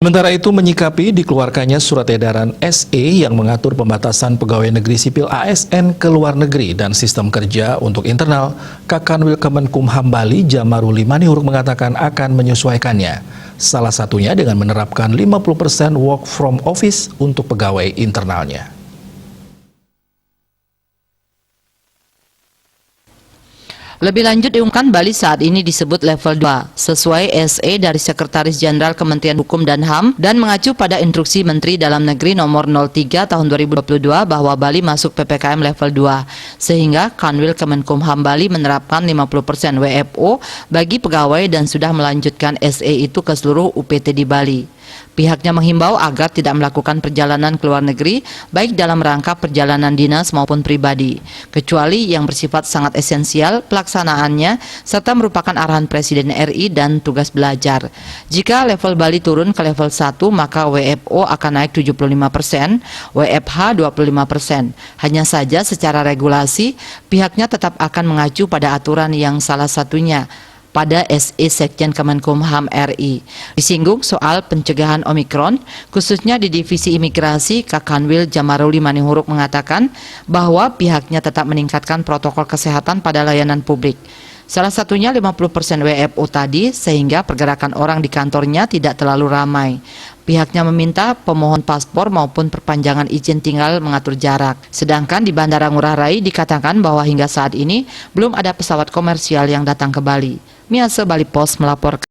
Sementara itu menyikapi dikeluarkannya surat edaran SE yang mengatur pembatasan pegawai negeri sipil ASN ke luar negeri dan sistem kerja untuk internal, Kakanwil Kemenkumham Bali Jamaruli Manihuruk mengatakan akan menyesuaikannya. Salah satunya dengan menerapkan 50% work from office untuk pegawai internalnya. Lebih lanjut diumumkan Bali saat ini disebut level 2 sesuai SE dari Sekretaris Jenderal Kementerian Hukum dan HAM dan mengacu pada instruksi Menteri Dalam Negeri nomor 03 tahun 2022 bahwa Bali masuk PPKM level 2 sehingga Kanwil Kemenkumham Bali menerapkan 50% WFO bagi pegawai dan sudah melanjutkan SE itu ke seluruh UPT di Bali. Pihaknya menghimbau agar tidak melakukan perjalanan ke luar negeri, baik dalam rangka perjalanan dinas maupun pribadi, kecuali yang bersifat sangat esensial pelaksanaannya, serta merupakan arahan Presiden RI dan tugas belajar. Jika level Bali turun ke level 1, maka WFO akan naik 75%, WFH 25%. Hanya saja secara regulasi, pihaknya tetap akan mengacu pada aturan yang salah satunya pada SE Sekjen Kemenkumham RI. Disinggung soal pencegahan Omikron, khususnya di Divisi Imigrasi, Kakanwil Jamaruli Manihuruk mengatakan bahwa pihaknya tetap meningkatkan protokol kesehatan pada layanan publik. Salah satunya 50% WFO tadi sehingga pergerakan orang di kantornya tidak terlalu ramai. Pihaknya meminta pemohon paspor maupun perpanjangan izin tinggal mengatur jarak. Sedangkan di Bandara Ngurah Rai dikatakan bahwa hingga saat ini belum ada pesawat komersial yang datang ke Bali. Miase Bali Post melaporkan.